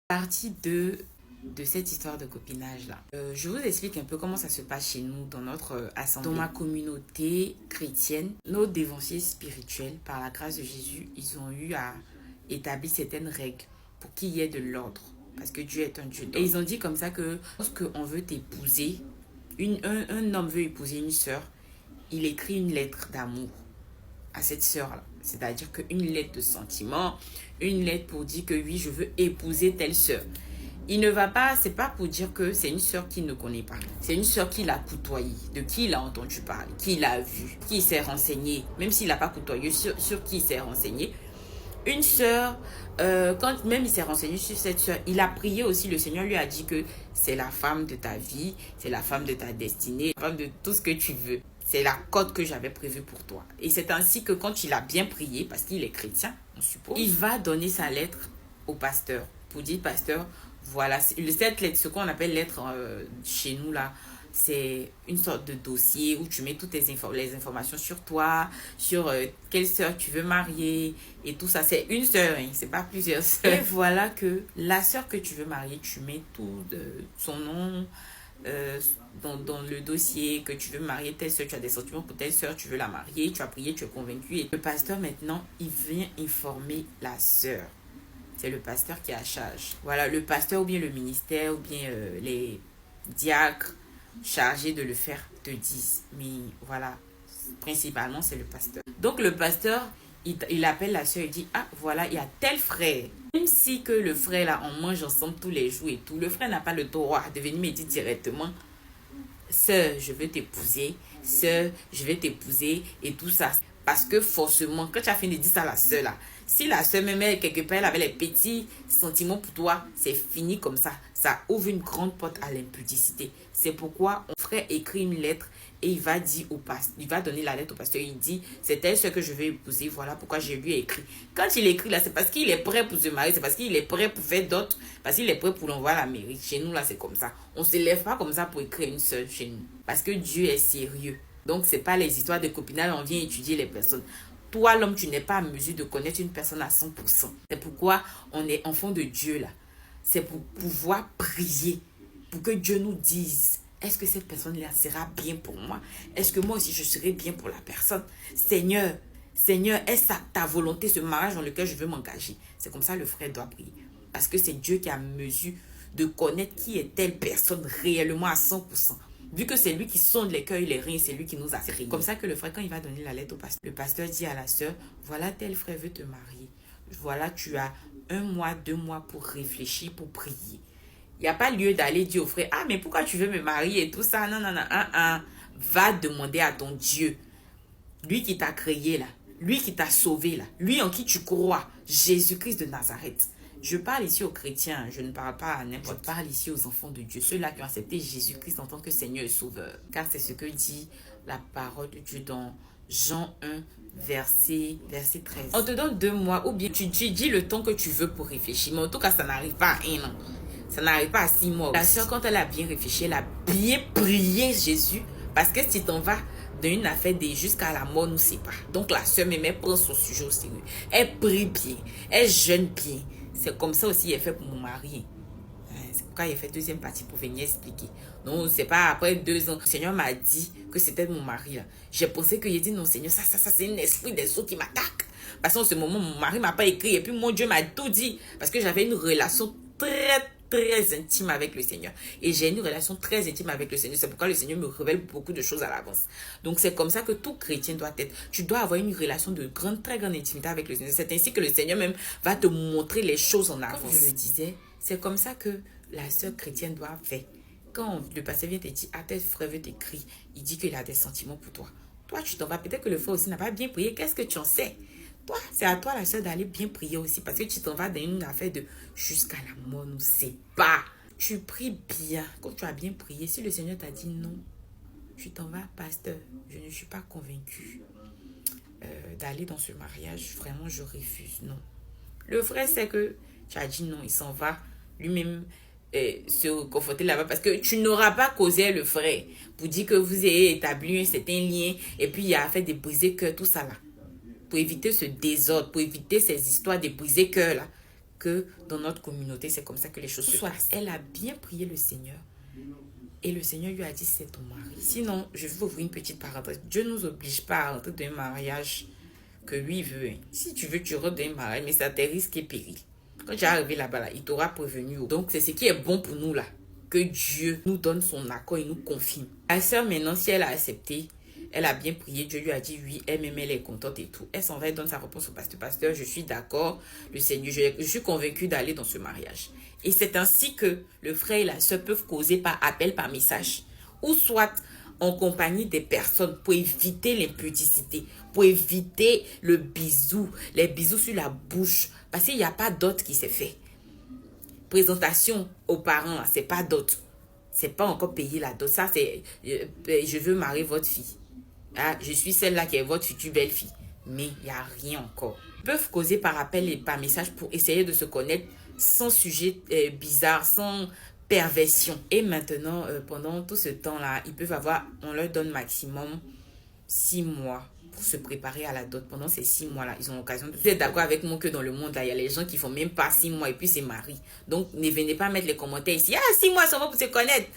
Partie 2 de cette histoire de copinage là. Je vous explique un peu comment ça se passe chez nous dans notre assemblée. Dans ma communauté chrétienne, nos dévanciers spirituels, par la grâce de Jésus, ils ont eu à établir certaines règles pour qu'il y ait de l'ordre. Parce que Dieu est un Dieu d'ordre. Et ils ont dit comme ça que lorsqu'on veut t'épouser, un homme veut épouser une sœur, il écrit une lettre d'amour à cette sœur-là. C'est-à-dire qu'une lettre de sentiment, une lettre pour dire que oui, je veux épouser telle sœur. Il ne va pas, c'est pas pour dire que c'est une sœur qu'il ne connaît pas. C'est une sœur qu'il a côtoyée, de qui il a entendu parler, qui il a vu, qui s'est renseigné, même s'il n'a pas côtoyé, sur qui il s'est renseigné. Une sœur, quand même il s'est renseigné sur cette sœur, il a prié aussi, le Seigneur lui a dit que c'est la femme de ta vie, c'est la femme de ta destinée, la femme de tout ce que tu veux. C'est la cote que j'avais prévue pour toi. Et c'est ainsi que quand il a bien prié, parce qu'il est chrétien, on suppose, il va donner sa lettre au pasteur pour dire, pasteur, voilà, cette lettre, ce qu'on appelle lettre chez nous là, c'est une sorte de dossier où tu mets toutes les informations sur toi, sur quelle sœur tu veux marier et tout ça. C'est une sœur, hein, c'est pas plusieurs sœurs. Et voilà que la sœur que tu veux marier, tu mets tout son nom dans le dossier, que tu veux marier telle sœur, tu as des sentiments pour telle sœur, tu veux la marier, tu as prié, tu es convaincu. Et le pasteur maintenant, il vient informer la sœur. C'est le pasteur qui a charge. Voilà, le pasteur ou bien le ministère ou bien les diacres chargés de le faire te disent. Mais voilà, principalement c'est le pasteur. Donc le pasteur, il appelle la soeur et dit, ah voilà, il y a tel frère. Même si que le frère là, on mange ensemble tous les jours et tout, le frère n'a pas le droit de venir me dire directement, sœur, je veux t'épouser, sœur, je vais t'épouser et tout ça. Parce que forcément, quand tu as fini de dire ça à la sœur là, si la sœur même quelque part elle avait les petits sentiments pour toi, c'est fini comme ça. Ça ouvre une grande porte à l'impudicité. C'est pourquoi mon frère écrit une lettre et il va dire au pasteur, il va donner la lettre au pasteur. Il dit, c'est elle ce que je vais épouser. Voilà pourquoi je lui ai écrit. Quand il écrit là, c'est parce qu'il est prêt pour se marier, c'est parce qu'il est prêt pour faire d'autres, parce qu'il est prêt pour l'envoyer à la mairie. Chez nous là, c'est comme ça. On ne se lève pas comme ça pour écrire une sœur chez nous. Parce que Dieu est sérieux. Donc, ce n'est pas les histoires de copinage, on vient étudier les personnes. Toi, l'homme, tu n'es pas en mesure de connaître une personne à 100%. C'est pourquoi on est enfant de Dieu, là. C'est pour pouvoir prier, pour que Dieu nous dise, est-ce que cette personne-là sera bien pour moi? Est-ce que moi aussi, je serai bien pour la personne? Seigneur, est-ce ta volonté, ce mariage dans lequel je veux m'engager? C'est comme ça le frère doit prier. Parce que c'est Dieu qui a mesure de connaître qui est telle personne réellement à 100%. Vu que c'est lui qui sonde les cœurs et les reins, c'est lui qui nous a créés. Comme ça que le frère, quand il va donner la lettre au pasteur, le pasteur dit à la sœur, voilà, tel frère veut te marier. Voilà, tu as 1 mois, 2 mois pour réfléchir, pour prier. Il n'y a pas lieu d'aller dire au frère, ah, mais pourquoi tu veux me marier et tout ça? Non, non, non, va demander à ton Dieu. Lui qui t'a créé là, lui qui t'a sauvé là, lui en qui tu crois, Jésus-Christ de Nazareth. Je parle ici aux chrétiens, je ne parle pas à n'importe qui. Je parle ici aux enfants de Dieu, ceux-là qui ont accepté Jésus-Christ en tant que Seigneur et Sauveur. Car c'est ce que dit la parole de Dieu dans Jean 1, verset 13. On te donne 2 mois ou bien tu dis le temps que tu veux pour réfléchir. Mais en tout cas, ça n'arrive pas à 1 an. Ça n'arrive pas à 6 mois. La sœur, quand elle a bien réfléchi, elle a bien prié Jésus. Parce que si t'en vas d'une affaire jusqu'à la mort, nous sait pas. Donc la sœur même, elle prend son sujet au sérieux. Elle prie bien. Elle jeûne bien. C'est comme ça aussi, il est fait pour mon mari. C'est pourquoi il a fait 2e partie pour venir expliquer. Non, c'est pas après 2 ans. Le Seigneur m'a dit que c'était mon mari. J'ai pensé qu'il a dit non, Seigneur, ça c'est un esprit des eaux qui m'attaque. Parce qu'en ce moment, mon mari m'a pas écrit. Et puis mon Dieu m'a tout dit. Parce que j'avais une relation très intime avec le Seigneur. Et j'ai une relation très intime avec le Seigneur. C'est pourquoi le Seigneur me révèle beaucoup de choses à l'avance. Donc c'est comme ça que tout chrétien doit être. Tu dois avoir une relation de très grande intimité avec le Seigneur. C'est ainsi que le Seigneur même va te montrer les choses en avance. Comme je le disais, c'est comme ça que la sœur chrétienne doit faire. Quand le pasteur vient te dire, ah, tel frère veut t'écrire, il dit qu'il a des sentiments pour toi. Toi, tu t'en vas. Peut-être que le frère aussi n'a pas bien prié. Qu'est-ce que tu en sais? Toi, c'est à toi la sœur d'aller bien prier aussi. Parce que tu t'en vas dans une affaire de jusqu'à la mort, nous sait pas. Tu pries bien. Quand tu as bien prié, si le Seigneur t'a dit non, tu t'en vas, pasteur. Je ne suis pas convaincue d'aller dans ce mariage. Vraiment, je refuse. Non. Le frère sait que tu as dit non, il s'en va lui-même se conforter là-bas. Parce que tu n'auras pas causé le frère pour dire que vous avez établi un certain lien et puis il a fait des brisés cœur, tout ça là. Pour éviter ce désordre, pour éviter ces histoires de briser cœur là. que dans notre communauté, c'est comme ça que les choses se passent. Elle a bien prié le Seigneur. Et le Seigneur lui a dit, c'est ton mari. Sinon, je vais ouvrir une petite parenthèse. Dieu ne nous oblige pas à rentrer dans un mariage que lui veut. Si tu veux, tu rentres dans un mariage, mais ça te risque et péril. Quand tu es arrivé là-bas, là, il t'aura prévenu. Donc, c'est ce qui est bon pour nous, là. Que Dieu nous donne son accord et nous confirme. La sœur, maintenant, si elle a accepté, elle a bien prié, Dieu lui a dit oui, elle-même, elle est contente et tout. Elle s'en va, elle donne sa réponse au pasteur. Pasteur, je suis d'accord, le Seigneur, je suis convaincue d'aller dans ce mariage. Et c'est ainsi que le frère et la sœur peuvent causer par appel, par message, ou soit en compagnie des personnes pour éviter l'impudicité, pour éviter le bisou, les bisous sur la bouche, parce qu'il n'y a pas d'autre qui s'est fait. Présentation aux parents, c'est pas dot. C'est pas encore payé la dot. Ça, c'est je veux marier votre fille. Ah, je suis celle-là qui est votre future belle-fille. Mais il n'y a rien encore. Ils peuvent causer par appel et par message pour essayer de se connaître sans sujet bizarre, sans perversion. Et maintenant, pendant tout ce temps-là, ils peuvent avoir, on leur donne maximum 6 mois pour se préparer à la dot. Pendant ces 6 mois-là, ils ont l'occasion de... Vous êtes d'accord avec moi que dans le monde, là, il y a les gens qui font même pas 6 mois et puis c'est marient. Donc, ne venez pas mettre les commentaires ici. Ah, 6 mois, ça va pour se connaître.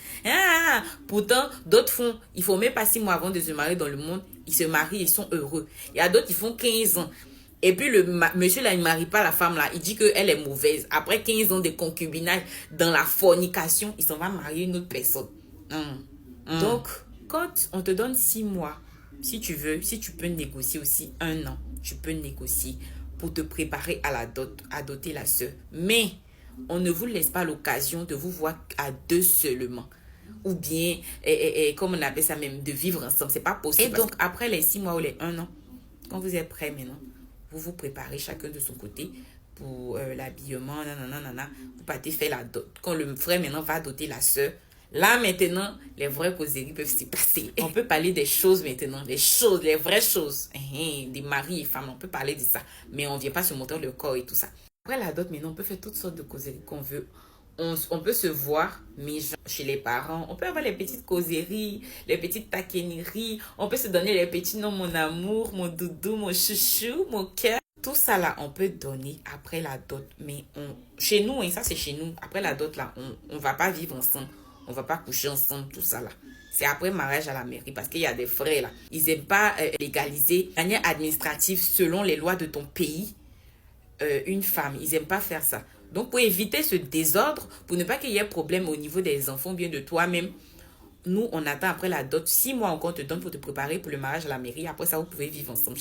Pourtant, d'autres font, ils font même pas 6 mois avant de se marier dans le monde. Ils se marient, ils sont heureux. Il y a d'autres qui font 15 ans. Et puis, le monsieur là, il ne marie pas la femme là. Il dit qu'elle est mauvaise. Après 15 ans de concubinage, dans la fornication, il s'en va marier une autre personne. Donc, quand on te donne 6 mois, si tu veux, si tu peux négocier aussi 1 an, tu peux négocier pour te préparer à la dot, à doter la sœur. Mais on ne vous laisse pas l'occasion de vous voir à 2 seulement. Ou bien, comme on appelle ça même, de vivre ensemble. C'est pas possible. Et donc, après les 6 mois ou les 1 an, quand vous êtes prêts maintenant, vous vous préparez chacun de son côté pour l'habillement, nanana. Vous partez faire la dot. Quand le frère maintenant va doter la sœur, là, maintenant, les vraies causeries peuvent s'y passer. On peut parler des choses maintenant, des choses, les vraies choses. Des maris et femmes, on peut parler de ça. Mais on ne vient pas se montrer le corps et tout ça. Après la dot, maintenant, on peut faire toutes sortes de causeries qu'on veut. On peut se voir, mais chez les parents. On peut avoir les petites causeries, les petites taquineries. On peut se donner les petits noms, mon amour, mon doudou, mon chouchou, mon cœur. Tout ça là, on peut donner après la dot. Mais chez nous, ça c'est chez nous. Après la dot là, on ne va pas vivre ensemble. On va pas coucher ensemble, tout ça là. C'est après mariage à la mairie parce qu'il y a des frais là. Ils n'aiment pas légaliser de manière administrative selon les lois de ton pays une femme. Ils n'aiment pas faire ça. Donc pour éviter ce désordre, pour ne pas qu'il y ait problème au niveau des enfants, bien de toi-même, nous on attend après la dot 6 mois encore on te donne pour te préparer pour le mariage à la mairie. Après ça, vous pouvez vivre ensemble.